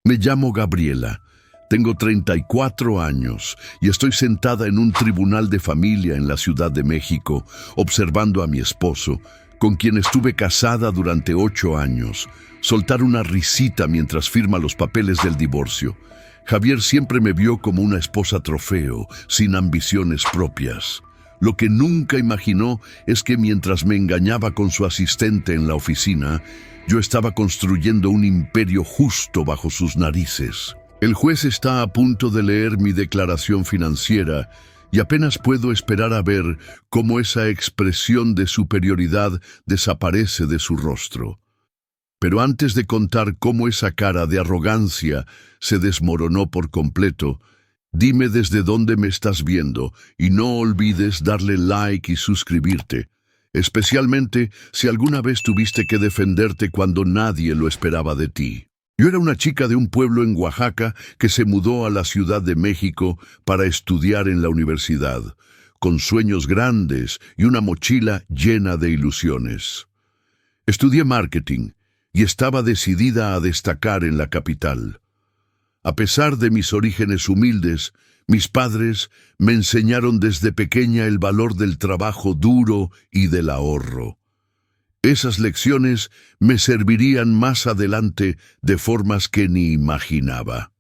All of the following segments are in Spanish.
Me llamo Gabriela, tengo 34 años y estoy sentada en un tribunal de familia en la Ciudad de México, observando a mi esposo, con quien estuve casada durante 8 años, soltar una risita mientras firma los papeles del divorcio. Javier siempre me vio como una esposa trofeo, sin ambiciones propias. Lo que nunca imaginó es que mientras me engañaba con su asistente en la oficina, yo estaba construyendo un imperio justo bajo sus narices. El juez está a punto de leer mi declaración financiera y apenas puedo esperar a ver cómo esa expresión de superioridad desaparece de su rostro. Pero antes de contar cómo esa cara de arrogancia se desmoronó por completo, dime desde dónde me estás viendo y no olvides darle like y suscribirte, especialmente si alguna vez tuviste que defenderte cuando nadie lo esperaba de ti. Yo era una chica de un pueblo en Oaxaca que se mudó a la Ciudad de México para estudiar en la universidad, con sueños grandes y una mochila llena de ilusiones. Estudié marketing y estaba decidida a destacar en la capital. A pesar de mis orígenes humildes, mis padres me enseñaron desde pequeña el valor del trabajo duro y del ahorro. Esas lecciones me servirían más adelante de formas que ni imaginaba.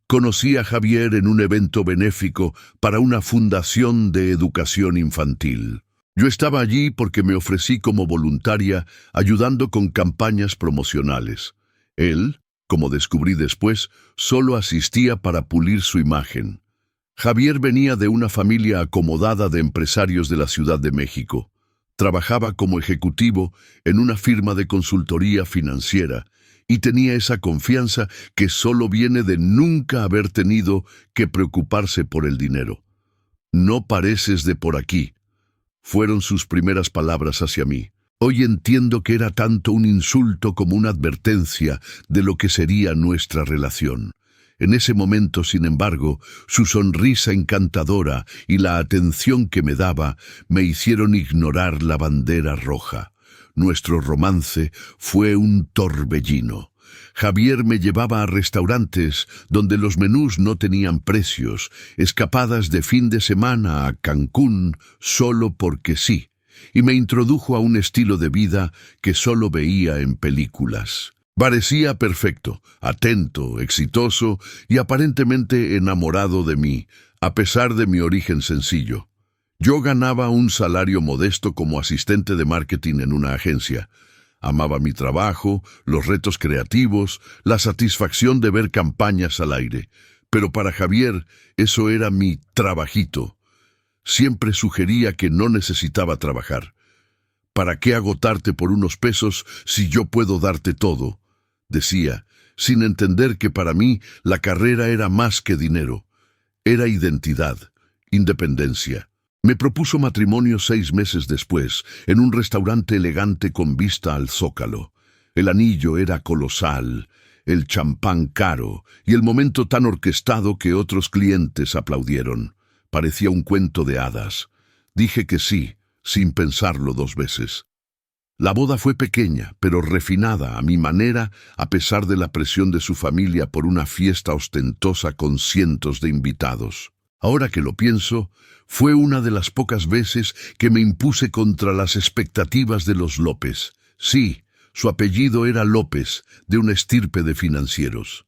Conocí a Javier en un evento benéfico para una fundación de educación infantil. Yo estaba allí porque me ofrecí como voluntaria ayudando con campañas promocionales. Él, como descubrí después, solo asistía para pulir su imagen. Javier venía de una familia acomodada de empresarios de la Ciudad de México. Trabajaba como ejecutivo en una firma de consultoría financiera y tenía esa confianza que solo viene de nunca haber tenido que preocuparse por el dinero. «No pareces de por aquí», fueron sus primeras palabras hacia mí. Hoy entiendo que era tanto un insulto como una advertencia de lo que sería nuestra relación. En ese momento, sin embargo, su sonrisa encantadora y la atención que me daba me hicieron ignorar la bandera roja. Nuestro romance fue un torbellino. Javier me llevaba a restaurantes donde los menús no tenían precios, escapadas de fin de semana a Cancún solo porque sí, y me introdujo a un estilo de vida que solo veía en películas. Parecía perfecto, atento, exitoso y aparentemente enamorado de mí, a pesar de mi origen sencillo. Yo ganaba un salario modesto como asistente de marketing en una agencia. Amaba mi trabajo, los retos creativos, la satisfacción de ver campañas al aire. Pero para Javier, eso era mi trabajito. Siempre sugería que no necesitaba trabajar. «¿Para qué agotarte por unos pesos si yo puedo darte todo?», decía, sin entender que para mí la carrera era más que dinero. Era identidad, independencia. Me propuso matrimonio 6 meses después, en un restaurante elegante con vista al Zócalo. El anillo era colosal, el champán caro y el momento tan orquestado que otros clientes aplaudieron. Parecía un cuento de hadas. Dije que sí, sin pensarlo 2 veces. La boda fue pequeña, pero refinada a mi manera, a pesar de la presión de su familia por una fiesta ostentosa con cientos de invitados. Ahora que lo pienso, fue una de las pocas veces que me impuse contra las expectativas de los López. Sí, su apellido era López, de una estirpe de financieros.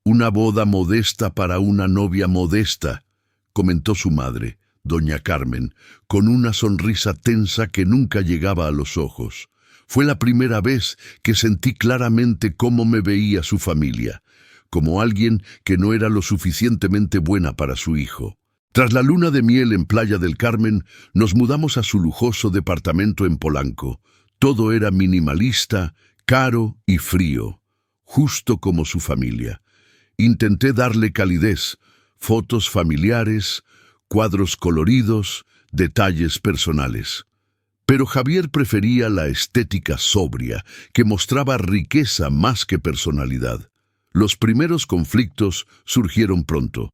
«Una boda modesta para una novia modesta», comentó su madre, doña Carmen, con una sonrisa tensa que nunca llegaba a los ojos. Fue la primera vez que sentí claramente cómo me veía su familia, como alguien que no era lo suficientemente buena para su hijo. Tras la luna de miel en Playa del Carmen, nos mudamos a su lujoso departamento en Polanco. Todo era minimalista, caro y frío, justo como su familia. Intenté darle calidez, fotos familiares, cuadros coloridos, detalles personales. Pero Javier prefería la estética sobria, que mostraba riqueza más que personalidad. Los primeros conflictos surgieron pronto.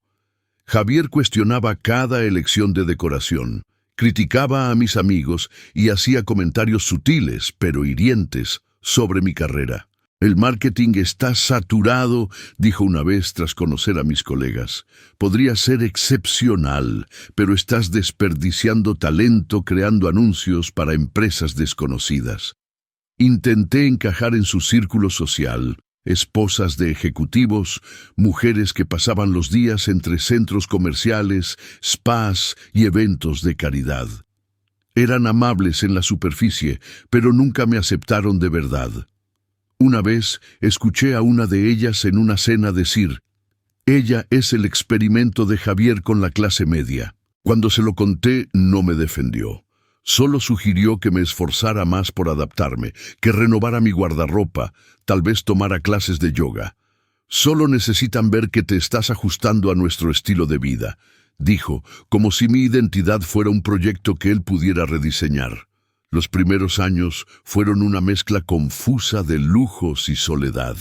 Javier cuestionaba cada elección de decoración, criticaba a mis amigos y hacía comentarios sutiles, pero hirientes, sobre mi carrera. El marketing está saturado, dijo una vez tras conocer a mis colegas. Podría ser excepcional, pero estás desperdiciando talento creando anuncios para empresas desconocidas. Intenté encajar en su círculo social, esposas de ejecutivos, mujeres que pasaban los días entre centros comerciales, spas y eventos de caridad. Eran amables en la superficie, pero nunca me aceptaron de verdad. Una vez escuché a una de ellas en una cena decir: «Ella es el experimento de Javier con la clase media». Cuando se lo conté, no me defendió. Solo sugirió que me esforzara más por adaptarme, que renovara mi guardarropa, tal vez tomara clases de yoga. «Solo necesitan ver que te estás ajustando a nuestro estilo de vida», dijo, como si mi identidad fuera un proyecto que él pudiera rediseñar. Los primeros años fueron una mezcla confusa de lujos y soledad.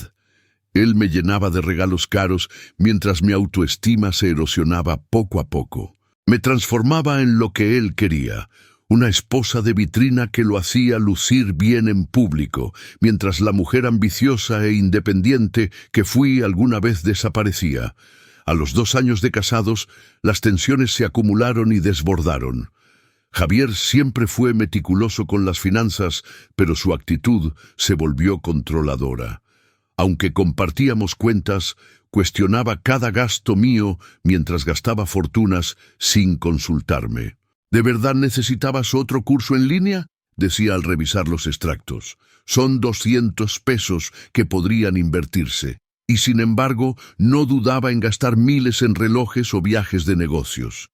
Él me llenaba de regalos caros mientras mi autoestima se erosionaba poco a poco. Me transformaba en lo que él quería, una esposa de vitrina que lo hacía lucir bien en público, mientras la mujer ambiciosa e independiente que fui alguna vez desaparecía. A los 2 años de casados, las tensiones se acumularon y desbordaron. Javier siempre fue meticuloso con las finanzas, pero su actitud se volvió controladora. Aunque compartíamos cuentas, cuestionaba cada gasto mío mientras gastaba fortunas sin consultarme. «¿De verdad necesitabas otro curso en línea?», decía al revisar los extractos. «Son 200 pesos que podrían invertirse». Y sin embargo, no dudaba en gastar miles en relojes o viajes de negocios.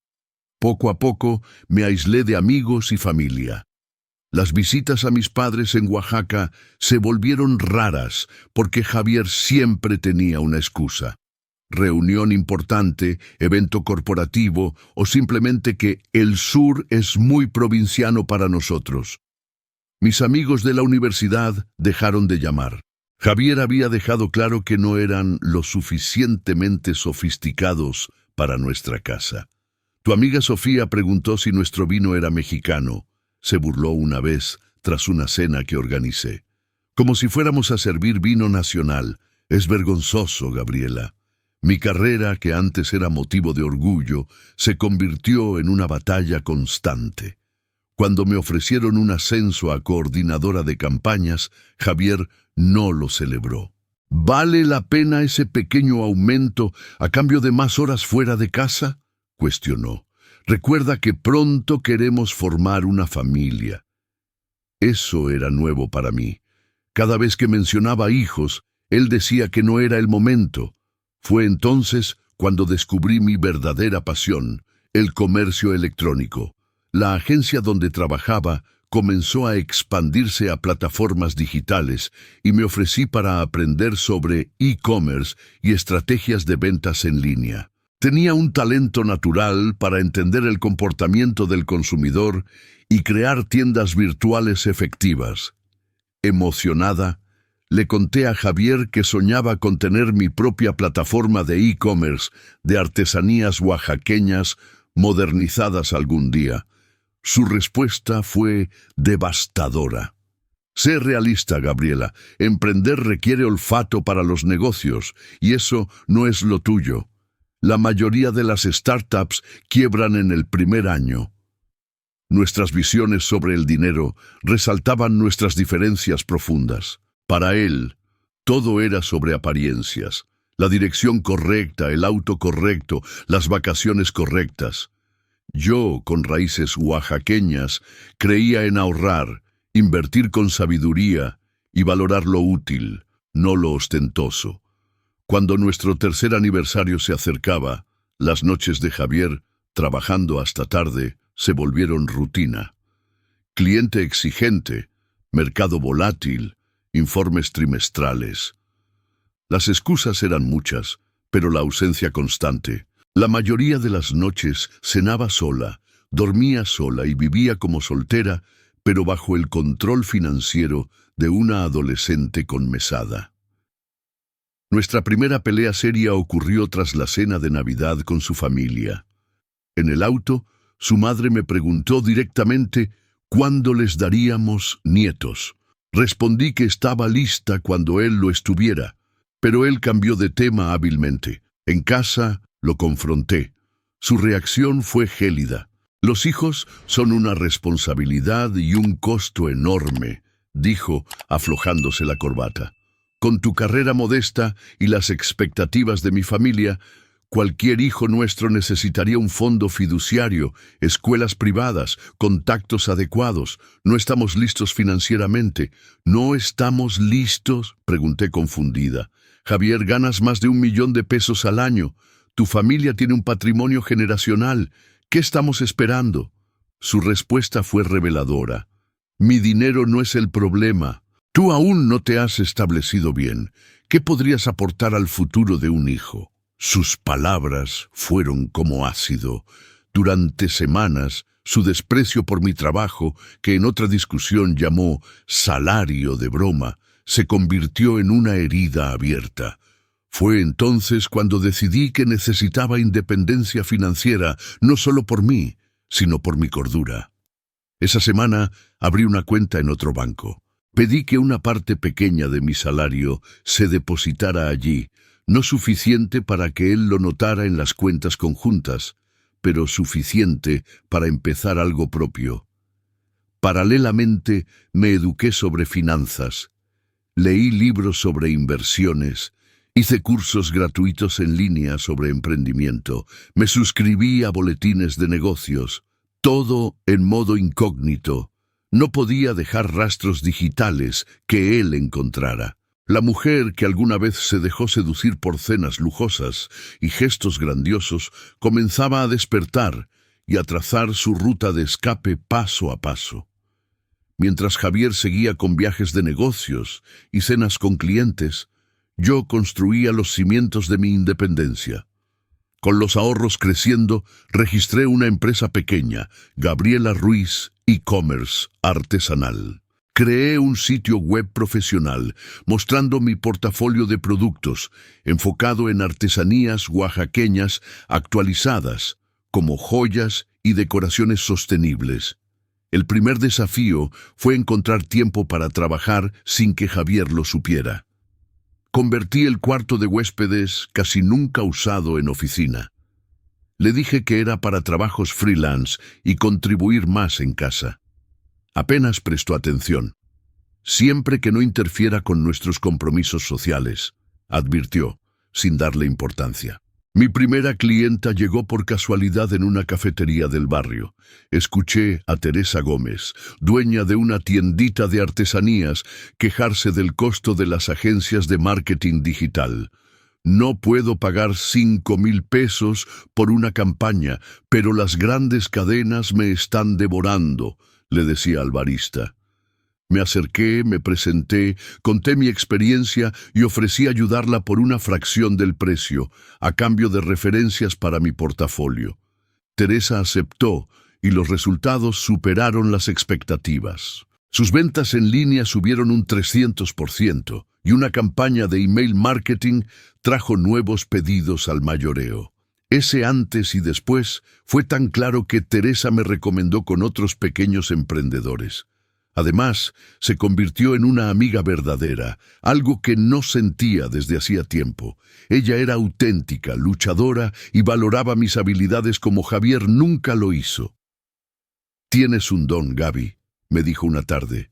Poco a poco me aislé de amigos y familia. Las visitas a mis padres en Oaxaca se volvieron raras porque Javier siempre tenía una excusa. Reunión importante, evento corporativo o simplemente que el sur es muy provinciano para nosotros. Mis amigos de la universidad dejaron de llamar. Javier había dejado claro que no eran lo suficientemente sofisticados para nuestra casa. «Tu amiga Sofía preguntó si nuestro vino era mexicano», se burló una vez tras una cena que organicé. «Como si fuéramos a servir vino nacional. Es vergonzoso, Gabriela». Mi carrera, que antes era motivo de orgullo, se convirtió en una batalla constante. Cuando me ofrecieron un ascenso a coordinadora de campañas, Javier no lo celebró. «¿Vale la pena ese pequeño aumento a cambio de más horas fuera de casa?», cuestionó. «Recuerda que pronto queremos formar una familia». Eso era nuevo para mí. Cada vez que mencionaba hijos, él decía que no era el momento. Fue entonces cuando descubrí mi verdadera pasión, el comercio electrónico. La agencia donde trabajaba comenzó a expandirse a plataformas digitales y me ofrecí para aprender sobre e-commerce y estrategias de ventas en línea. Tenía un talento natural para entender el comportamiento del consumidor y crear tiendas virtuales efectivas. Emocionada, le conté a Javier que soñaba con tener mi propia plataforma de e-commerce de artesanías oaxaqueñas modernizadas algún día. Su respuesta fue devastadora. «Sé realista, Gabriela. Emprender requiere olfato para los negocios, y eso no es lo tuyo. La mayoría de las startups quiebran en el primer año». Nuestras visiones sobre el dinero resaltaban nuestras diferencias profundas. Para él, todo era sobre apariencias. La dirección correcta, el auto correcto, las vacaciones correctas. Yo, con raíces oaxaqueñas, creía en ahorrar, invertir con sabiduría y valorar lo útil, no lo ostentoso. Cuando nuestro 3er aniversario se acercaba, las noches de Javier, trabajando hasta tarde, se volvieron rutina. Cliente exigente, mercado volátil, informes trimestrales. Las excusas eran muchas, pero la ausencia constante. La mayoría de las noches cenaba sola, dormía sola y vivía como soltera, pero bajo el control financiero de una adolescente con mesada. Nuestra primera pelea seria ocurrió tras la cena de Navidad con su familia. En el auto, su madre me preguntó directamente cuándo les daríamos nietos. Respondí que estaba lista cuando él lo estuviera, pero él cambió de tema hábilmente. En casa lo confronté. Su reacción fue gélida. Los hijos son una responsabilidad y un costo enorme, dijo, aflojándose la corbata. Con tu carrera modesta y las expectativas de mi familia, cualquier hijo nuestro necesitaría un fondo fiduciario, escuelas privadas, contactos adecuados. No estamos listos financieramente. ¿No estamos listos?, pregunté confundida. Javier, ganas más de 1 millón de pesos al año. Tu familia tiene un patrimonio generacional. ¿Qué estamos esperando? Su respuesta fue reveladora. Mi dinero no es el problema. Tú aún no te has establecido bien. ¿Qué podrías aportar al futuro de un hijo? Sus palabras fueron como ácido. Durante semanas, su desprecio por mi trabajo, que en otra discusión llamó salario de broma, se convirtió en una herida abierta. Fue entonces cuando decidí que necesitaba independencia financiera, no solo por mí, sino por mi cordura. Esa semana abrí una cuenta en otro banco. Pedí que una parte pequeña de mi salario se depositara allí, no suficiente para que él lo notara en las cuentas conjuntas, pero suficiente para empezar algo propio. Paralelamente, me eduqué sobre finanzas. Leí libros sobre inversiones, hice cursos gratuitos en línea sobre emprendimiento, me suscribí a boletines de negocios, todo en modo incógnito. No podía dejar rastros digitales que él encontrara. La mujer que alguna vez se dejó seducir por cenas lujosas y gestos grandiosos comenzaba a despertar y a trazar su ruta de escape paso a paso. Mientras Javier seguía con viajes de negocios y cenas con clientes, yo construía los cimientos de mi independencia. Con los ahorros creciendo, registré una empresa pequeña, Gabriela Ruiz E-Commerce Artesanal. Creé un sitio web profesional, mostrando mi portafolio de productos, enfocado en artesanías oaxaqueñas actualizadas, como joyas y decoraciones sostenibles. El primer desafío fue encontrar tiempo para trabajar sin que Javier lo supiera. Convertí el cuarto de huéspedes, casi nunca usado, en oficina. Le dije que era para trabajos freelance y contribuir más en casa. Apenas prestó atención. Siempre que no interfiera con nuestros compromisos sociales, advirtió, sin darle importancia. Mi primera clienta llegó por casualidad en una cafetería del barrio. Escuché a Teresa Gómez, dueña de una tiendita de artesanías, quejarse del costo de las agencias de marketing digital. No puedo pagar 5,000 pesos por una campaña, pero las grandes cadenas me están devorando, le decía al barista. Me acerqué, me presenté, conté mi experiencia y ofrecí ayudarla por una fracción del precio, a cambio de referencias para mi portafolio. Teresa aceptó y los resultados superaron las expectativas. Sus ventas en línea subieron un 300% y una campaña de email marketing trajo nuevos pedidos al mayoreo. Ese antes y después fue tan claro que Teresa me recomendó con otros pequeños emprendedores. Además, se convirtió en una amiga verdadera, algo que no sentía desde hacía tiempo. Ella era auténtica, luchadora y valoraba mis habilidades como Javier nunca lo hizo. «Tienes un don, Gaby», me dijo una tarde.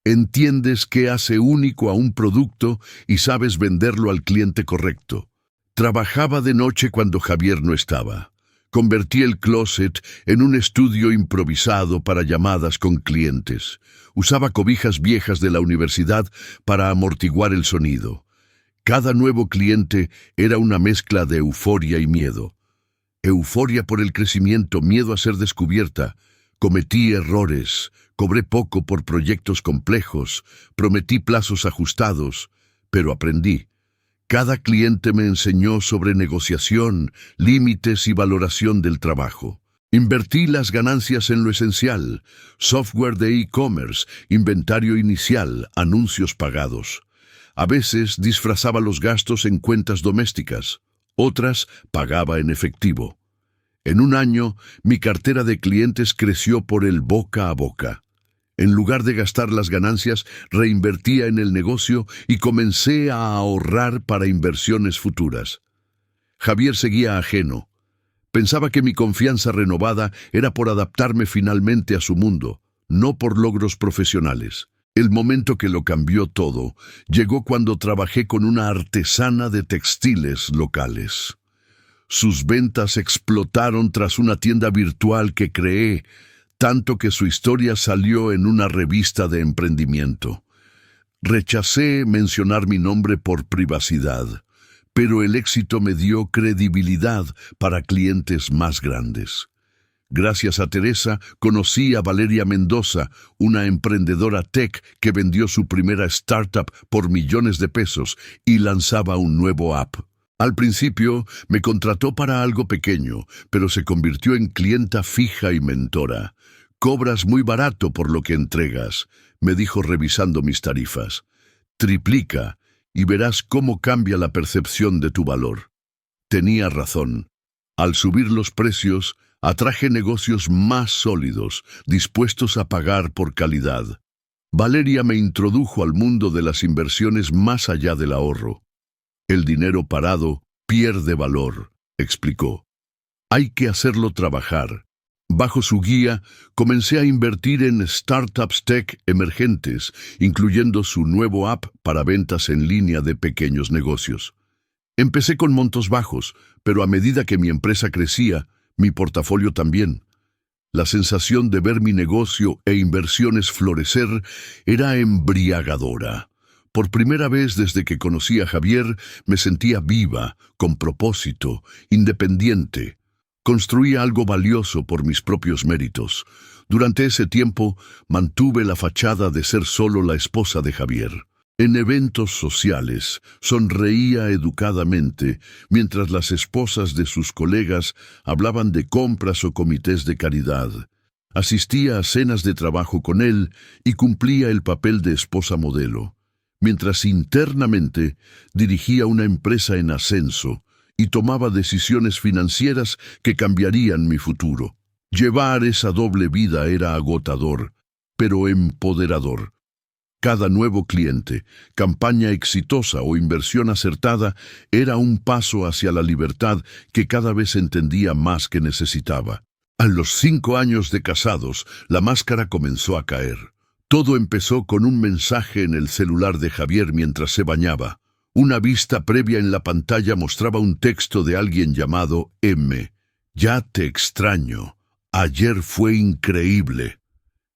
«Entiendes qué hace único a un producto y sabes venderlo al cliente correcto». Trabajaba de noche cuando Javier no estaba. Convertí el closet en un estudio improvisado para llamadas con clientes. Usaba cobijas viejas de la universidad para amortiguar el sonido. Cada nuevo cliente era una mezcla de euforia y miedo. Euforia por el crecimiento, miedo a ser descubierta. Cometí errores, cobré poco por proyectos complejos, prometí plazos ajustados, pero aprendí. Cada cliente me enseñó sobre negociación, límites y valoración del trabajo. Invertí las ganancias en lo esencial: software de e-commerce, inventario inicial, anuncios pagados. A veces disfrazaba los gastos en cuentas domésticas, otras pagaba en efectivo. En un año, mi cartera de clientes creció por el boca a boca. En lugar de gastar las ganancias, reinvertía en el negocio y comencé a ahorrar para inversiones futuras. Javier seguía ajeno. Pensaba que mi confianza renovada era por adaptarme finalmente a su mundo, no por logros profesionales. El momento que lo cambió todo llegó cuando trabajé con una artesana de textiles locales. Sus ventas explotaron tras una tienda virtual que creé, tanto que su historia salió en una revista de emprendimiento. Rechacé mencionar mi nombre por privacidad, pero el éxito me dio credibilidad para clientes más grandes. Gracias a Teresa, conocí a Valeria Mendoza, una emprendedora tech que vendió su primera startup por millones de pesos y lanzaba un nuevo app. Al principio me contrató para algo pequeño, pero se convirtió en clienta fija y mentora. «Cobras muy barato por lo que entregas», me dijo revisando mis tarifas. «Triplica y verás cómo cambia la percepción de tu valor». Tenía razón. Al subir los precios, atraje negocios más sólidos, dispuestos a pagar por calidad. Valeria me introdujo al mundo de las inversiones más allá del ahorro. «El dinero parado pierde valor», explicó. «Hay que hacerlo trabajar». Bajo su guía, comencé a invertir en startups tech emergentes, incluyendo su nuevo app para ventas en línea de pequeños negocios. Empecé con montos bajos, pero a medida que mi empresa crecía, mi portafolio también. La sensación de ver mi negocio e inversiones florecer era embriagadora. Por primera vez desde que conocí a Javier, me sentía viva, con propósito, independiente. Construía algo valioso por mis propios méritos. Durante ese tiempo, mantuve la fachada de ser solo la esposa de Javier. En eventos sociales, sonreía educadamente, mientras las esposas de sus colegas hablaban de compras o comités de caridad. Asistía a cenas de trabajo con él y cumplía el papel de esposa modelo, mientras internamente dirigía una empresa en ascenso y tomaba decisiones financieras que cambiarían mi futuro. Llevar esa doble vida era agotador, pero empoderador. Cada nuevo cliente, campaña exitosa o inversión acertada era un paso hacia la libertad que cada vez entendía más que necesitaba. A los 5 años de casados, la máscara comenzó a caer. Todo empezó con un mensaje en el celular de Javier mientras se bañaba. Una vista previa en la pantalla mostraba un texto de alguien llamado M. «Ya te extraño. Ayer fue increíble».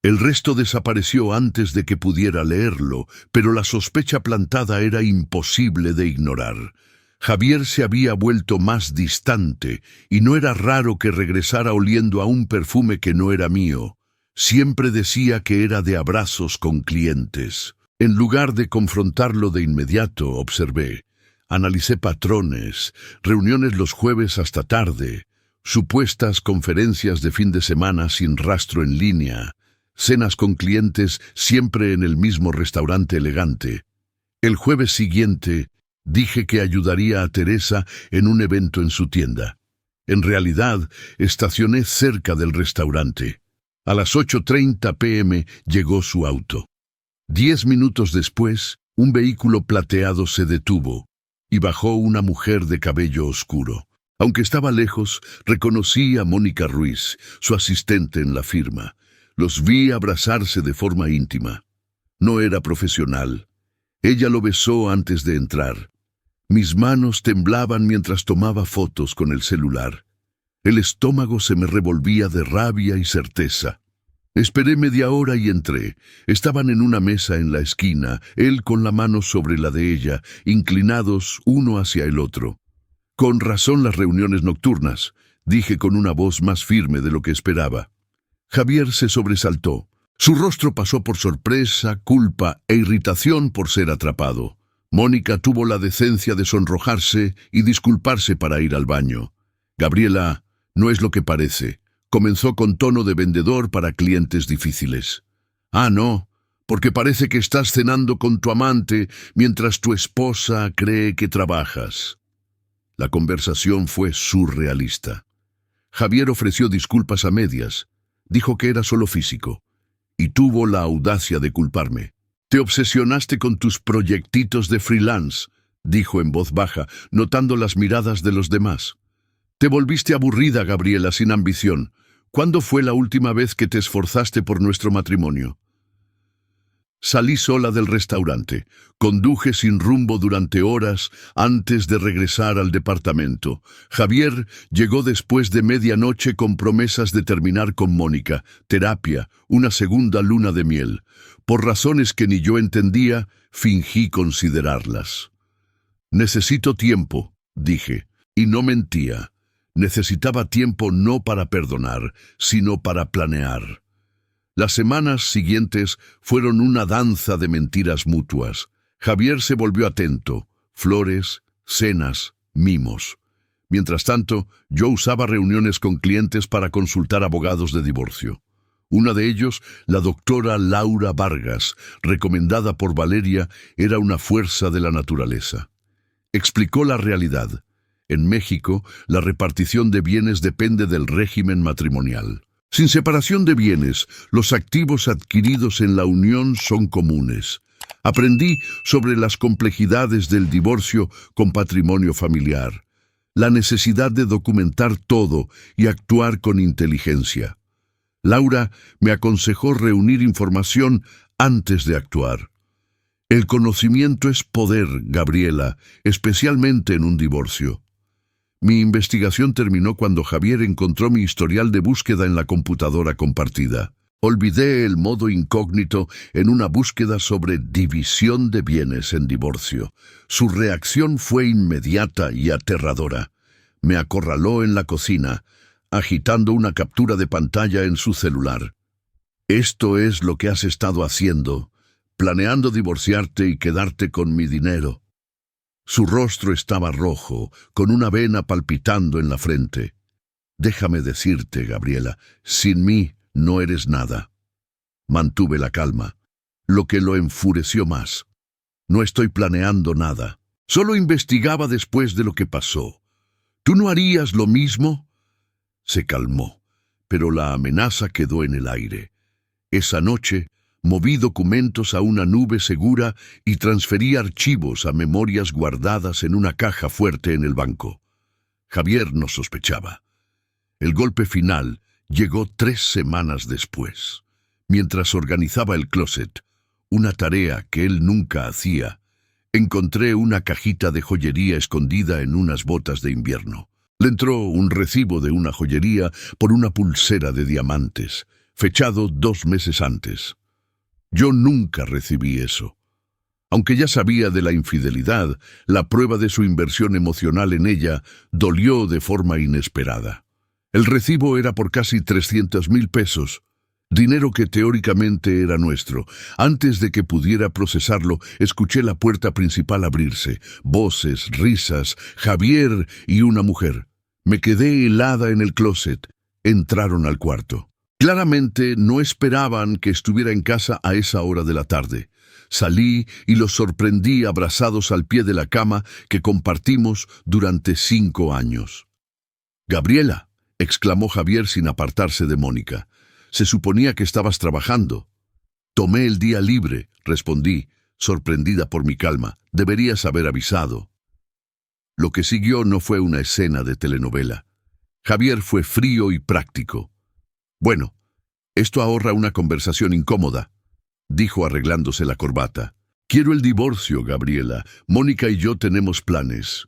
El resto desapareció antes de que pudiera leerlo, pero la sospecha plantada era imposible de ignorar. Javier se había vuelto más distante, y no era raro que regresara oliendo a un perfume que no era mío. Siempre decía que era de abrazos con clientes. En lugar de confrontarlo de inmediato, observé. Analicé patrones, reuniones los jueves hasta tarde, supuestas conferencias de fin de semana sin rastro en línea, cenas con clientes siempre en el mismo restaurante elegante. El jueves siguiente, dije que ayudaría a Teresa en un evento en su tienda. En realidad, estacioné cerca del restaurante. A las 8:30 p.m. llegó su auto. 10 minutos después, un vehículo plateado se detuvo y bajó una mujer de cabello oscuro. Aunque estaba lejos, reconocí a Mónica Ruiz, su asistente en la firma. Los vi abrazarse de forma íntima. No era profesional. Ella lo besó antes de entrar. Mis manos temblaban mientras tomaba fotos con el celular. El estómago se me revolvía de rabia y certeza. Esperé media hora y entré. Estaban en una mesa en la esquina, él con la mano sobre la de ella, inclinados uno hacia el otro. «Con razón las reuniones nocturnas», dije con una voz más firme de lo que esperaba. Javier se sobresaltó. Su rostro pasó por sorpresa, culpa e irritación por ser atrapado. Mónica tuvo la decencia de sonrojarse y disculparse para ir al baño. «Gabriela, no es lo que parece», comenzó con tono de vendedor para clientes difíciles. «Ah, no, porque parece que estás cenando con tu amante mientras tu esposa cree que trabajas». La conversación fue surrealista. Javier ofreció disculpas a medias. Dijo que era solo físico. y tuvo la audacia de culparme. «Te obsesionaste con tus proyectitos de freelance», dijo en voz baja, notando las miradas de los demás. «Te volviste aburrida, Gabriela, sin ambición. ¿Cuándo fue la última vez que te esforzaste por nuestro matrimonio?» Salí sola del restaurante. Conduje sin rumbo durante horas antes de regresar al departamento. Javier llegó después de medianoche con promesas de terminar con Mónica, terapia, una segunda luna de miel. Por razones que ni yo entendía, fingí considerarlas. «Necesito tiempo», dije, y no mentía. Necesitaba tiempo no para perdonar, sino para planear. Las semanas siguientes fueron una danza de mentiras mutuas. Javier se volvió atento. Flores, cenas, mimos. Mientras tanto, yo usaba reuniones con clientes para consultar abogados de divorcio. Una de ellos, la doctora Laura Vargas, recomendada por Valeria, era una fuerza de la naturaleza. Explicó la realidad. En México, la repartición de bienes depende del régimen matrimonial. Sin separación de bienes, los activos adquiridos en la unión son comunes. Aprendí sobre las complejidades del divorcio con patrimonio familiar, la necesidad de documentar todo y actuar con inteligencia. Laura me aconsejó reunir información antes de actuar. El conocimiento es poder, Gabriela, especialmente en un divorcio. Mi investigación terminó cuando Javier encontró mi historial de búsqueda en la computadora compartida. Olvidé el modo incógnito en una búsqueda sobre división de bienes en divorcio. Su reacción fue inmediata y aterradora. Me acorraló en la cocina, agitando una captura de pantalla en su celular. «Esto es lo que has estado haciendo, planeando divorciarte y quedarte con mi dinero». Su rostro estaba rojo, con una vena palpitando en la frente. «Déjame decirte, Gabriela, sin mí no eres nada». Mantuve la calma, lo que lo enfureció más. «No estoy planeando nada. Solo investigaba después de lo que pasó. ¿Tú no harías lo mismo?» Se calmó, pero la amenaza quedó en el aire. Esa noche, moví documentos a una nube segura y transferí archivos a memorias guardadas en una caja fuerte en el banco. Javier no sospechaba. El golpe final llegó 3 semanas después. Mientras organizaba el closet, una tarea que él nunca hacía, encontré una cajita de joyería escondida en unas botas de invierno. Le entró un recibo de una joyería por una pulsera de diamantes, fechado 2 meses antes. Yo nunca recibí eso. Aunque ya sabía de la infidelidad, la prueba de su inversión emocional en ella dolió de forma inesperada. El recibo era por casi 300,000 pesos, dinero que teóricamente era nuestro. Antes de que pudiera procesarlo, escuché la puerta principal abrirse. Voces, risas, Javier y una mujer. Me quedé helada en el closet. Entraron al cuarto. Claramente no esperaban que estuviera en casa a esa hora de la tarde. Salí y los sorprendí abrazados al pie de la cama que compartimos durante 5 años. «Gabriela», exclamó Javier sin apartarse de Mónica. «Se suponía que estabas trabajando». «Tomé el día libre», respondí, sorprendida por mi calma. «Deberías haber avisado». Lo que siguió no fue una escena de telenovela. Javier fue frío y práctico. «Bueno, esto ahorra una conversación incómoda», dijo arreglándose la corbata. «Quiero el divorcio, Gabriela. Mónica y yo tenemos planes».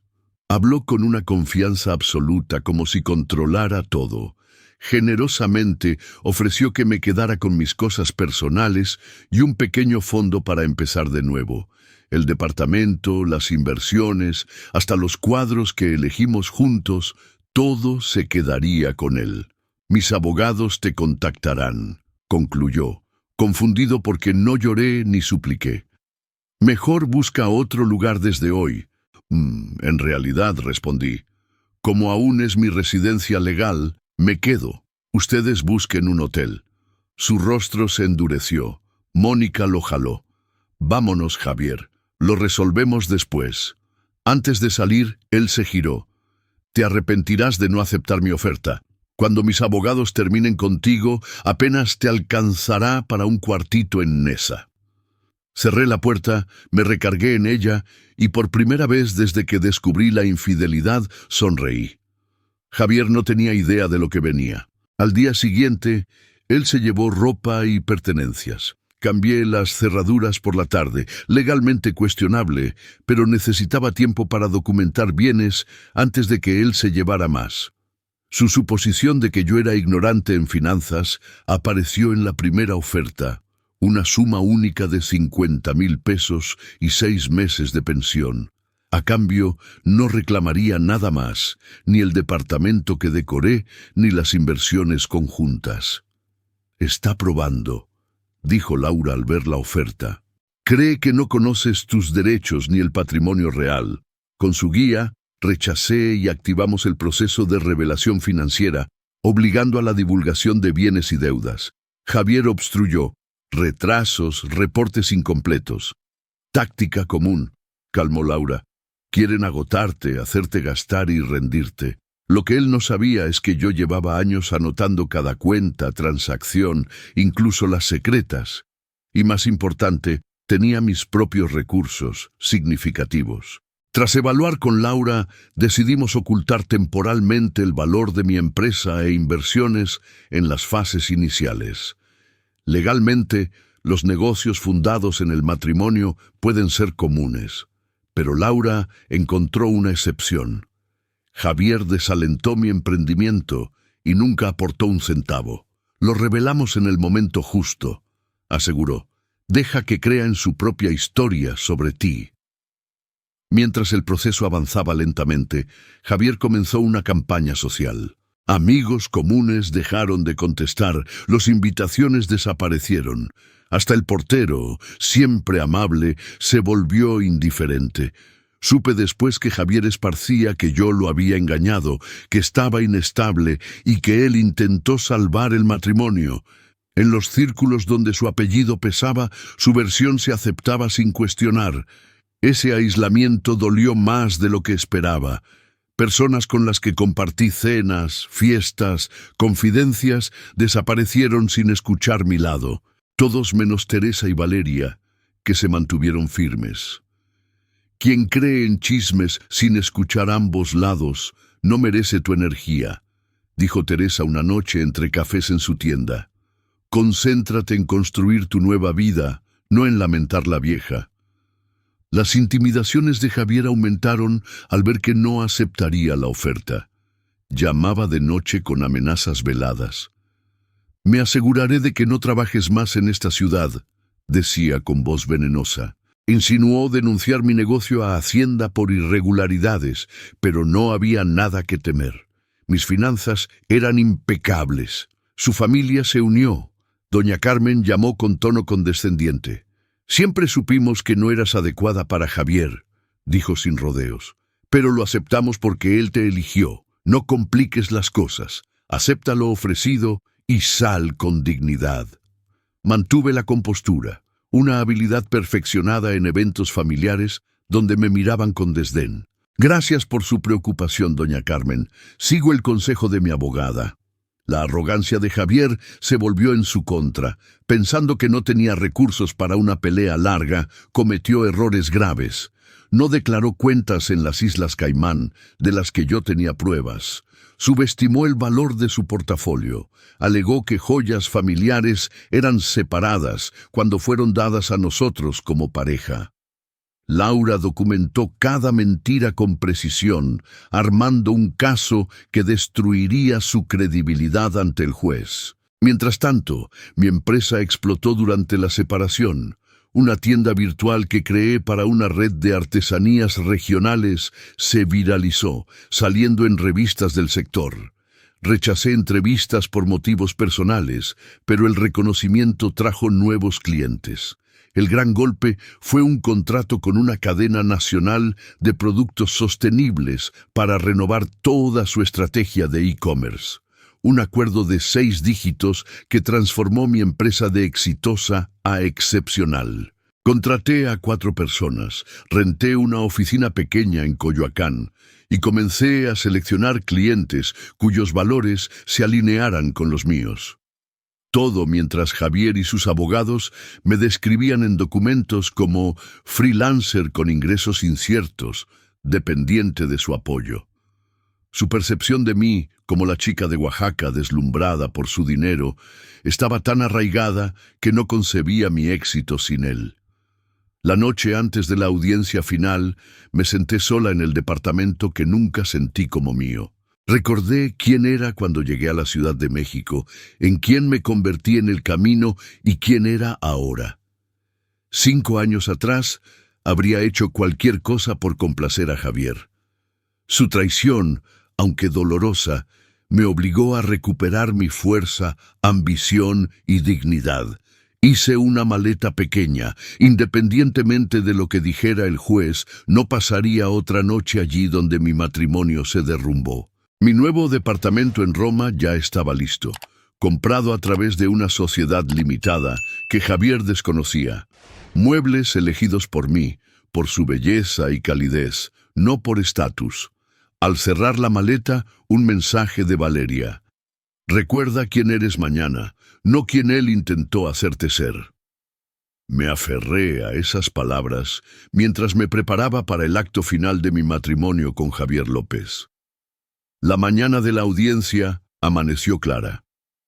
Habló con una confianza absoluta, como si controlara todo. Generosamente ofreció que me quedara con mis cosas personales y un pequeño fondo para empezar de nuevo. El departamento, las inversiones, hasta los cuadros que elegimos juntos, todo se quedaría con él. «Mis abogados te contactarán», concluyó, confundido porque no lloré ni supliqué. «Mejor busca otro lugar desde hoy». En realidad, respondí, como aún es mi residencia legal, me quedo. Ustedes busquen un hotel». Su rostro se endureció. Mónica lo jaló. «Vámonos, Javier. Lo resolvemos después». Antes de salir, él se giró. «Te arrepentirás de no aceptar mi oferta». Cuando mis abogados terminen contigo, apenas te alcanzará para un cuartito en Nesa. Cerré la puerta, me recargué en ella y por primera vez desde que descubrí la infidelidad sonreí. Javier no tenía idea de lo que venía. Al día siguiente, él se llevó ropa y pertenencias. Cambié las cerraduras por la tarde, legalmente cuestionable, pero necesitaba tiempo para documentar bienes antes de que él se llevara más. Su suposición de que yo era ignorante en finanzas apareció en la primera oferta, una suma única de 50,000 pesos y 6 meses de pensión. A cambio, no reclamaría nada más, ni el departamento que decoré, ni las inversiones conjuntas. «Está probando», dijo Laura al ver la oferta. «Cree que no conoces tus derechos ni el patrimonio real». Con su guía, rechacé y activamos el proceso de revelación financiera, obligando a la divulgación de bienes y deudas. Javier obstruyó. Retrasos, reportes incompletos. «Táctica común», calmó Laura. «Quieren agotarte, hacerte gastar y rendirte». Lo que él no sabía es que yo llevaba años anotando cada cuenta, transacción, incluso las secretas. Y más importante, tenía mis propios recursos, significativos. Tras evaluar con Laura, decidimos ocultar temporalmente el valor de mi empresa e inversiones en las fases iniciales. Legalmente, los negocios fundados en el matrimonio pueden ser comunes, pero Laura encontró una excepción. Javier desalentó mi emprendimiento y nunca aportó un centavo. «Lo revelamos en el momento justo», aseguró. «Deja que crea en su propia historia sobre ti». Mientras el proceso avanzaba lentamente, Javier comenzó una campaña social. Amigos comunes dejaron de contestar, las invitaciones desaparecieron. Hasta el portero, siempre amable, se volvió indiferente. Supe después que Javier esparcía que yo lo había engañado, que estaba inestable y que él intentó salvar el matrimonio. En los círculos donde su apellido pesaba, su versión se aceptaba sin cuestionar. Ese aislamiento dolió más de lo que esperaba. Personas con las que compartí cenas, fiestas, confidencias, desaparecieron sin escuchar mi lado. Todos menos Teresa y Valeria, que se mantuvieron firmes. «Quien cree en chismes sin escuchar ambos lados no merece tu energía», dijo Teresa una noche entre cafés en su tienda. «Concéntrate en construir tu nueva vida, no en lamentar la vieja». Las intimidaciones de Javier aumentaron al ver que no aceptaría la oferta. Llamaba de noche con amenazas veladas. «Me aseguraré de que no trabajes más en esta ciudad», decía con voz venenosa. Insinuó denunciar mi negocio a Hacienda por irregularidades, pero no había nada que temer. Mis finanzas eran impecables. Su familia se unió. Doña Carmen llamó con tono condescendiente. «Siempre supimos que no eras adecuada para Javier», dijo sin rodeos. «Pero lo aceptamos porque él te eligió. No compliques las cosas. Acepta lo ofrecido y sal con dignidad». Mantuve la compostura. Una habilidad perfeccionada en eventos familiares donde me miraban con desdén. «Gracias por su preocupación, doña Carmen. Sigo el consejo de mi abogada». La arrogancia de Javier se volvió en su contra. Pensando que no tenía recursos para una pelea larga, cometió errores graves. No declaró cuentas en las Islas Caimán, de las que yo tenía pruebas. Subestimó el valor de su portafolio. Alegó que joyas familiares eran separadas cuando fueron dadas a nosotros como pareja. Laura documentó cada mentira con precisión, armando un caso que destruiría su credibilidad ante el juez. Mientras tanto, mi empresa explotó durante la separación. Una tienda virtual que creé para una red de artesanías regionales se viralizó, saliendo en revistas del sector. Rechacé entrevistas por motivos personales, pero el reconocimiento trajo nuevos clientes. El gran golpe fue un contrato con una cadena nacional de productos sostenibles para renovar toda su estrategia de e-commerce. Un acuerdo de 6 dígitos que transformó mi empresa de exitosa a excepcional. Contraté a 4 personas, renté una oficina pequeña en Coyoacán y comencé a seleccionar clientes cuyos valores se alinearan con los míos. Todo mientras Javier y sus abogados me describían en documentos como freelancer con ingresos inciertos, dependiente de su apoyo. Su percepción de mí, como la chica de Oaxaca deslumbrada por su dinero, estaba tan arraigada que no concebía mi éxito sin él. La noche antes de la audiencia final, me senté sola en el departamento que nunca sentí como mío. Recordé quién era cuando llegué a la Ciudad de México, en quién me convertí en el camino y quién era ahora. 5 años atrás, habría hecho cualquier cosa por complacer a Javier. Su traición, aunque dolorosa, me obligó a recuperar mi fuerza, ambición y dignidad. Hice una maleta pequeña. Independientemente de lo que dijera el juez, no pasaría otra noche allí donde mi matrimonio se derrumbó. Mi nuevo departamento en Roma ya estaba listo, comprado a través de una sociedad limitada que Javier desconocía. Muebles elegidos por mí, por su belleza y calidez, no por estatus. Al cerrar la maleta, un mensaje de Valeria. Recuerda quién eres mañana, no quien él intentó hacerte ser. Me aferré a esas palabras mientras me preparaba para el acto final de mi matrimonio con Javier López. La mañana de la audiencia amaneció clara.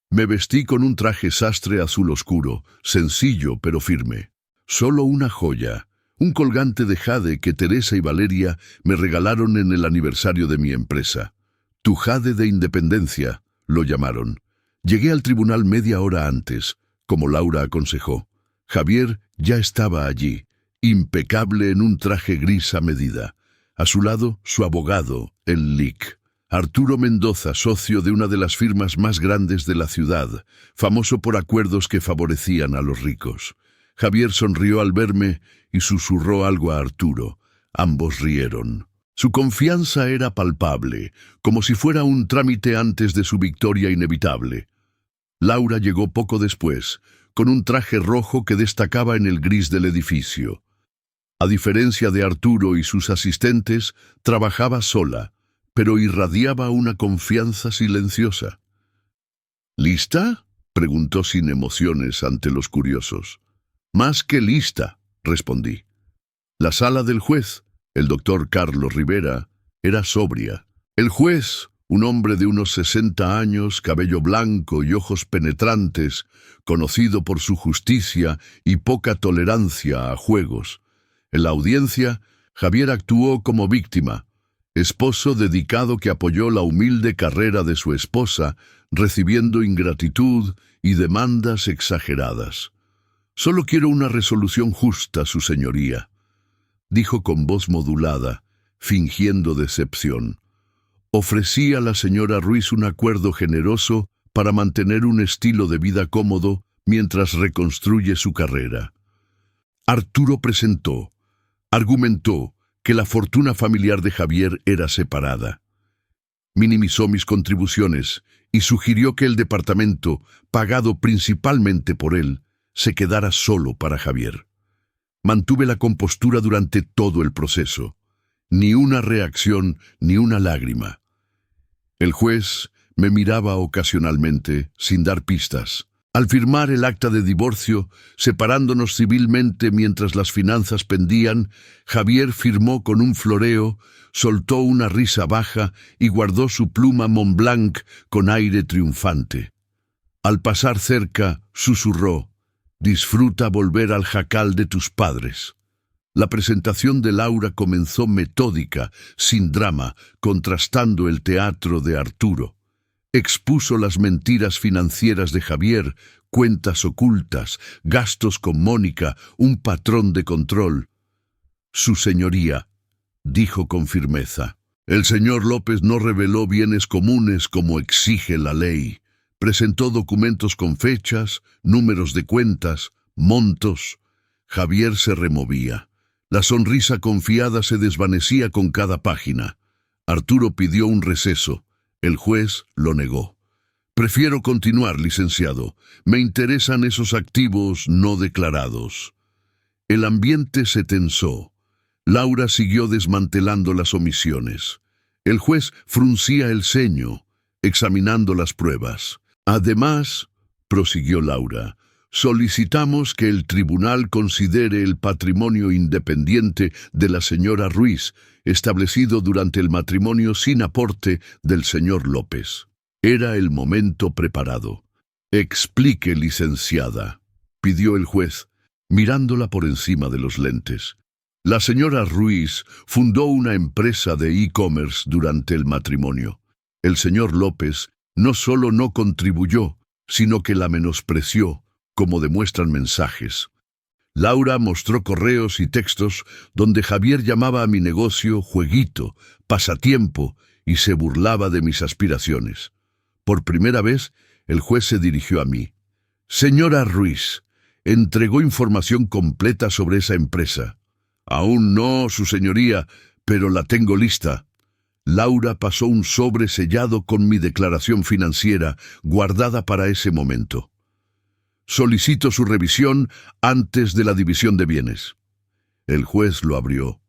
Me vestí con un traje sastre azul oscuro, sencillo pero firme. Solo una joya, un colgante de jade que Teresa y Valeria me regalaron en el aniversario de mi empresa. Tu jade de independencia, lo llamaron. Llegué al tribunal media hora antes, como Laura aconsejó. Javier ya estaba allí, impecable en un traje gris a medida. A su lado, su abogado, el Lic. Arturo Mendoza, socio de una de las firmas más grandes de la ciudad, famoso por acuerdos que favorecían a los ricos. Javier sonrió al verme y susurró algo a Arturo. Ambos rieron. Su confianza era palpable, como si fuera un trámite antes de su victoria inevitable. Laura llegó poco después, con un traje rojo que destacaba en el gris del edificio. A diferencia de Arturo y sus asistentes, trabajaba sola, pero irradiaba una confianza silenciosa. ¿Lista?, preguntó sin emociones ante los curiosos. Más que lista, respondí. La sala del juez, el doctor Carlos Rivera, era sobria. El juez, un hombre de unos 60 años, cabello blanco y ojos penetrantes, conocido por su justicia y poca tolerancia a juegos. En la audiencia, Javier actuó como víctima, esposo dedicado que apoyó la humilde carrera de su esposa, recibiendo ingratitud y demandas exageradas. «Solo quiero una resolución justa, su señoría», dijo con voz modulada, fingiendo decepción. Ofrecí a la señora Ruiz un acuerdo generoso para mantener un estilo de vida cómodo mientras reconstruye su carrera. Arturo argumentó que la fortuna familiar de Javier era separada. Minimizó mis contribuciones y sugirió que el departamento, pagado principalmente por él, se quedara solo para Javier. Mantuve la compostura durante todo el proceso. Ni una reacción, ni una lágrima. El juez me miraba ocasionalmente, sin dar pistas. Al firmar el acta de divorcio, separándonos civilmente mientras las finanzas pendían, Javier firmó con un floreo, soltó una risa baja y guardó su pluma Montblanc con aire triunfante. Al pasar cerca, susurró: «Disfruta volver al jacal de tus padres». La presentación de Laura comenzó metódica, sin drama, contrastando el teatro de Arturo. Expuso las mentiras financieras de Javier, cuentas ocultas, gastos con Mónica, un patrón de control. «Su señoría», dijo con firmeza, «el señor López no reveló bienes comunes como exige la ley. Presentó documentos con fechas, números de cuentas, montos». Javier se removía. La sonrisa confiada se desvanecía con cada página. Arturo pidió un receso. El juez lo negó. «Prefiero continuar, licenciado. Me interesan esos activos no declarados». El ambiente se tensó. Laura siguió desmantelando las omisiones. El juez fruncía el ceño, examinando las pruebas. Además, prosiguió Laura, solicitamos que el tribunal considere el patrimonio independiente de la señora Ruiz, establecido durante el matrimonio sin aporte del señor López. Era el momento preparado. Explique, licenciada, pidió el juez, mirándola por encima de los lentes. La señora Ruiz fundó una empresa de e-commerce durante el matrimonio. El señor López no solo no contribuyó, sino que la menospreció, como demuestran mensajes. Laura mostró correos y textos donde Javier llamaba a mi negocio jueguito, pasatiempo, y se burlaba de mis aspiraciones. Por primera vez, el juez se dirigió a mí. Señora Ruiz, ¿entregó información completa sobre esa empresa? Aún no, su señoría, pero la tengo lista. Laura pasó un sobre sellado con mi declaración financiera, guardada para ese momento. Solicito su revisión antes de la división de bienes. El juez lo abrió.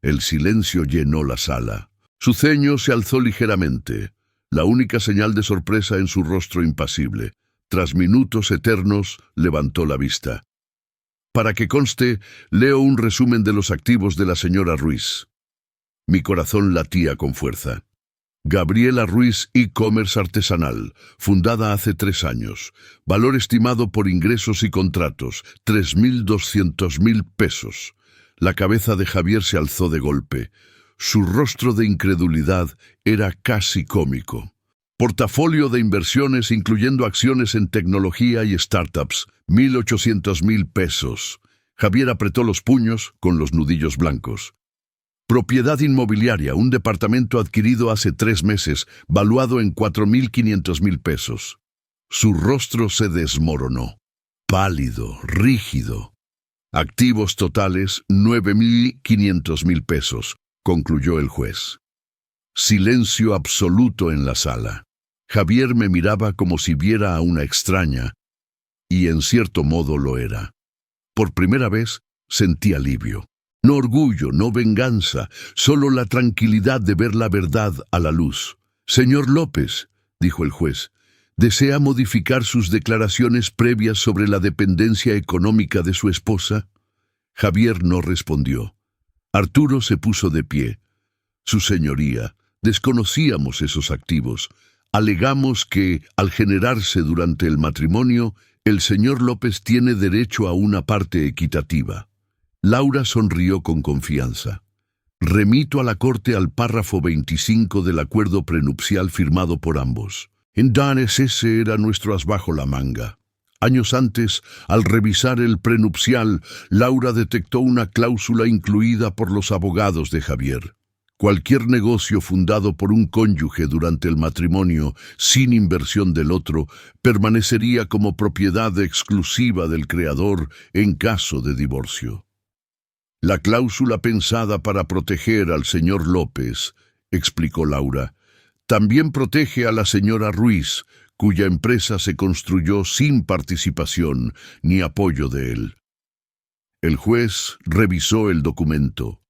El silencio llenó la sala. Su ceño se alzó ligeramente, la única señal de sorpresa en su rostro impasible. Tras minutos eternos, levantó la vista. Para que conste, leo un resumen de los activos de la señora Ruiz. Mi corazón latía con fuerza. Gabriela Ruiz e-commerce artesanal, fundada hace 3 años. Valor estimado por ingresos y contratos, 3.200.000 pesos. La cabeza de Javier se alzó de golpe. Su rostro de incredulidad era casi cómico. Portafolio de inversiones incluyendo acciones en tecnología y startups, 1.800.000 pesos. Javier apretó los puños con los nudillos blancos. Propiedad inmobiliaria, un departamento adquirido hace 3 meses, valuado en 4.500.000 pesos. Su rostro se desmoronó. Pálido, rígido. Activos totales, 9.500.000 pesos, concluyó el juez. Silencio absoluto en la sala. Javier me miraba como si viera a una extraña, y en cierto modo lo era. Por primera vez sentí alivio. No orgullo, no venganza, solo la tranquilidad de ver la verdad a la luz. Señor López, dijo el juez, ¿desea modificar sus declaraciones previas sobre la dependencia económica de su esposa? Javier no respondió. Arturo se puso de pie. Su señoría, desconocíamos esos activos. Alegamos que, al generarse durante el matrimonio, el señor López tiene derecho a una parte equitativa. Laura sonrió con confianza. Remito a la corte al párrafo 25 del acuerdo prenupcial firmado por ambos. En Danes ese era nuestro as bajo la manga. Años antes, al revisar el prenupcial, Laura detectó una cláusula incluida por los abogados de Javier. Cualquier negocio fundado por un cónyuge durante el matrimonio, sin inversión del otro, permanecería como propiedad exclusiva del creador en caso de divorcio. La cláusula pensada para proteger al señor López, explicó Laura, también protege a la señora Ruiz, cuya empresa se construyó sin participación ni apoyo de él. El juez revisó el documento.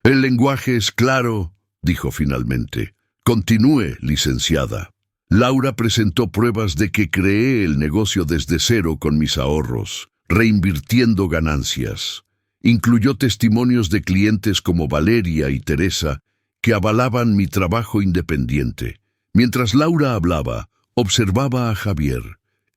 El lenguaje es claro, dijo finalmente. Continúe, licenciada. Laura presentó pruebas de que creé el negocio desde cero con mis ahorros, reinvirtiendo ganancias. Incluyó testimonios de clientes como Valeria y Teresa, que avalaban mi trabajo independiente. Mientras Laura hablaba, observaba a Javier.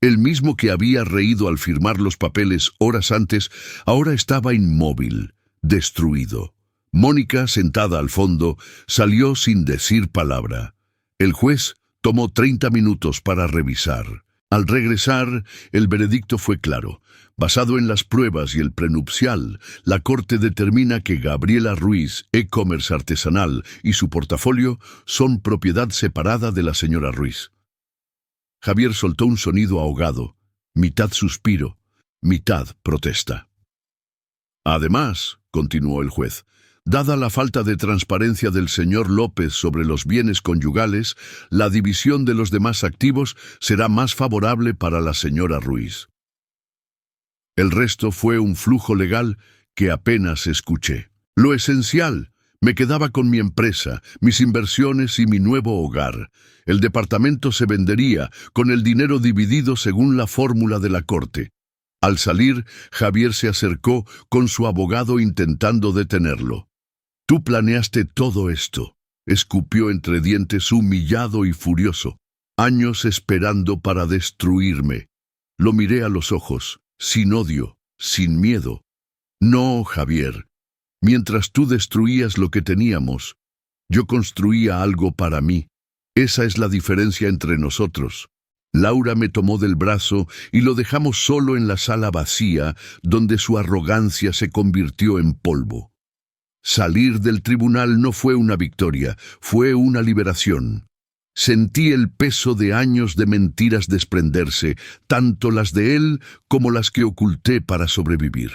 El mismo que había reído al firmar los papeles horas antes, ahora estaba inmóvil, destruido. Mónica, sentada al fondo, salió sin decir palabra. El juez tomó 30 minutos para revisar. Al regresar, el veredicto fue claro. Basado en las pruebas y el prenupcial, la Corte determina que Gabriela Ruiz, e-commerce artesanal, y su portafolio son propiedad separada de la señora Ruiz. Javier soltó un sonido ahogado, mitad suspiro, mitad protesta. Además, continuó el juez, dada la falta de transparencia del señor López sobre los bienes conyugales, la división de los demás activos será más favorable para la señora Ruiz. El resto fue un flujo legal que apenas escuché. Lo esencial, me quedaba con mi empresa, mis inversiones y mi nuevo hogar. El departamento se vendería, con el dinero dividido según la fórmula de la corte. Al salir, Javier se acercó con su abogado intentando detenerlo. «Tú planeaste todo esto», escupió entre dientes humillado y furioso. «Años esperando para destruirme». Lo miré a los ojos, sin odio, sin miedo. «No, Javier. Mientras tú destruías lo que teníamos, yo construía algo para mí. Esa es la diferencia entre nosotros». Laura me tomó del brazo y lo dejamos solo en la sala vacía, donde su arrogancia se convirtió en polvo. Salir del tribunal no fue una victoria, fue una liberación. Sentí el peso de años de mentiras desprenderse, tanto las de él como las que oculté para sobrevivir.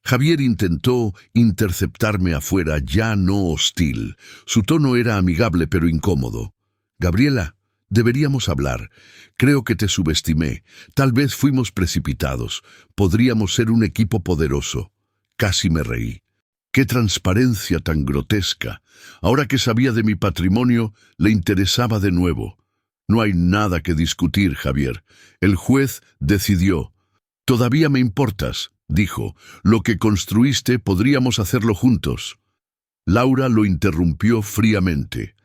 Javier intentó interceptarme afuera, ya no hostil. Su tono era amigable pero incómodo. «Gabriela, deberíamos hablar. Creo que te subestimé. Tal vez fuimos precipitados. Podríamos ser un equipo poderoso». Casi me reí. ¡Qué transparencia tan grotesca! Ahora que sabía de mi patrimonio, le interesaba de nuevo. «No hay nada que discutir, Javier. El juez decidió». «Todavía me importas», dijo. «Lo que construiste podríamos hacerlo juntos». Laura lo interrumpió fríamente.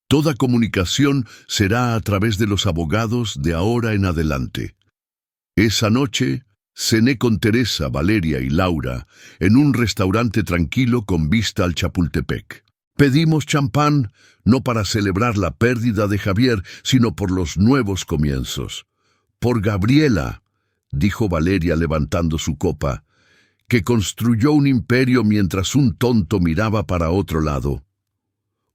«Toda comunicación será a través de los abogados de ahora en adelante». Esa noche cené con Teresa, Valeria y Laura en un restaurante tranquilo con vista al Chapultepec. Pedimos champán, no para celebrar la pérdida de Javier, sino por los nuevos comienzos. «Por Gabriela», dijo Valeria levantando su copa, «que construyó un imperio mientras un tonto miraba para otro lado».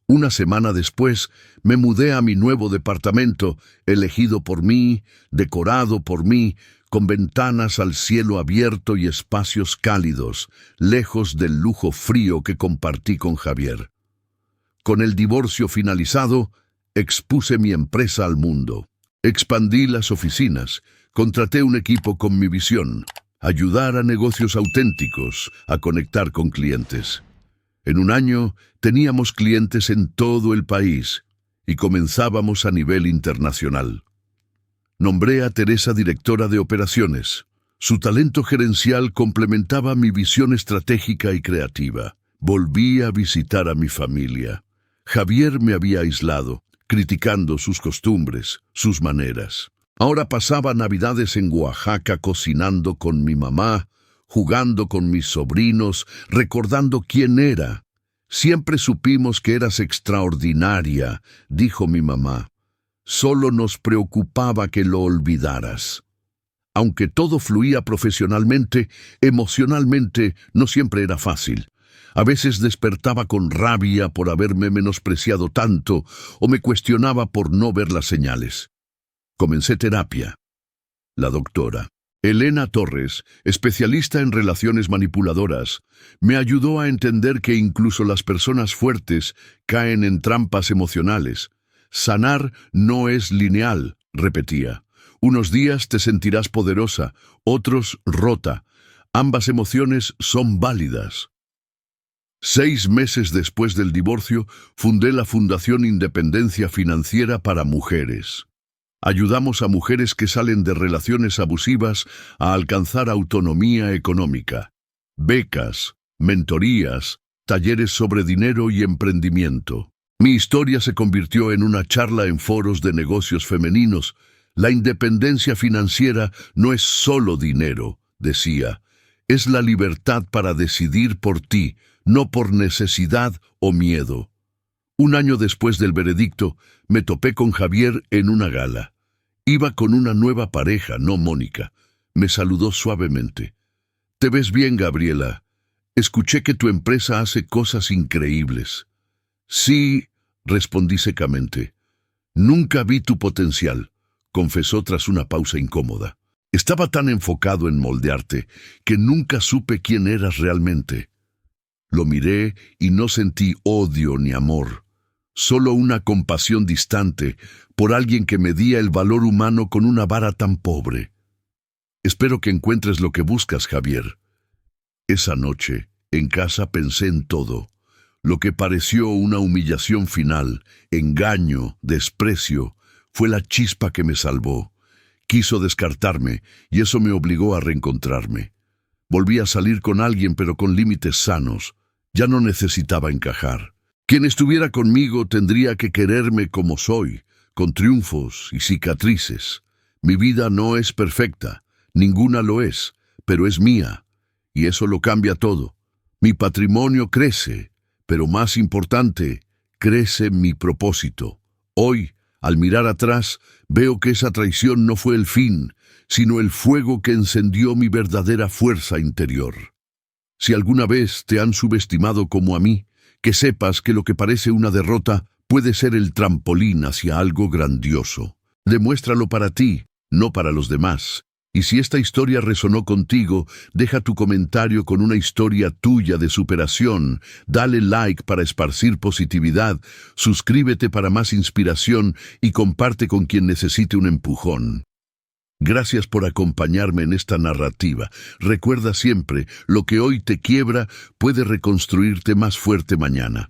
Una semana después, me mudé a mi nuevo departamento, elegido por mí, decorado por mí, con ventanas al cielo abierto y espacios cálidos, lejos del lujo frío que compartí con Javier. Con el divorcio finalizado, expuse mi empresa al mundo. Expandí las oficinas, contraté un equipo con mi visión, ayudar a negocios auténticos, a conectar con clientes. En un año teníamos clientes en todo el país y comenzábamos a nivel internacional. Nombré a Teresa directora de operaciones. Su talento gerencial complementaba mi visión estratégica y creativa. Volví a visitar a mi familia. Javier me había aislado, criticando sus costumbres, sus maneras. Ahora pasaba Navidades en Oaxaca cocinando con mi mamá, jugando con mis sobrinos, recordando quién era. «Siempre supimos que eras extraordinaria», dijo mi mamá. «Solo nos preocupaba que lo olvidaras». Aunque todo fluía profesionalmente, emocionalmente no siempre era fácil. A veces despertaba con rabia por haberme menospreciado tanto o me cuestionaba por no ver las señales. Comencé terapia. La doctora Elena Torres, especialista en relaciones manipuladoras, me ayudó a entender que incluso las personas fuertes caen en trampas emocionales. «Sanar no es lineal», repetía. «Unos días te sentirás poderosa, otros rota. Ambas emociones son válidas». 6 meses después del divorcio, fundé la Fundación Independencia Financiera para Mujeres. Ayudamos a mujeres que salen de relaciones abusivas a alcanzar autonomía económica. Becas, mentorías, talleres sobre dinero y emprendimiento. Mi historia se convirtió en una charla en foros de negocios femeninos. «La independencia financiera no es solo dinero», decía. «Es la libertad para decidir por ti, no por necesidad o miedo». Un año después del veredicto, me topé con Javier en una gala. Iba con una nueva pareja, no Mónica. Me saludó suavemente. «Te ves bien, Gabriela. Escuché que tu empresa hace cosas increíbles». «Sí», respondí secamente. «Nunca vi tu potencial», confesó tras una pausa incómoda. «Estaba tan enfocado en moldearte que nunca supe quién eras realmente». Lo miré y no sentí odio ni amor. Solo una compasión distante por alguien que medía el valor humano con una vara tan pobre. Espero que encuentres lo que buscas, Javier. Esa noche, en casa pensé en todo. Lo que pareció una humillación final, engaño, desprecio, fue la chispa que me salvó. Quiso descartarme y eso me obligó a reencontrarme. Volví a salir con alguien, pero con límites sanos. Ya no necesitaba encajar. Quien estuviera conmigo tendría que quererme como soy, con triunfos y cicatrices. Mi vida no es perfecta, ninguna lo es, pero es mía, y eso lo cambia todo. Mi patrimonio crece, pero más importante, crece mi propósito. Hoy, al mirar atrás, veo que esa traición no fue el fin, sino el fuego que encendió mi verdadera fuerza interior. Si alguna vez te han subestimado como a mí, que sepas que lo que parece una derrota puede ser el trampolín hacia algo grandioso. Demuéstralo para ti, no para los demás. Y si esta historia resonó contigo, deja tu comentario con una historia tuya de superación, dale like para esparcir positividad, suscríbete para más inspiración y comparte con quien necesite un empujón. Gracias por acompañarme en esta narrativa. Recuerda siempre, lo que hoy te quiebra puede reconstruirte más fuerte mañana.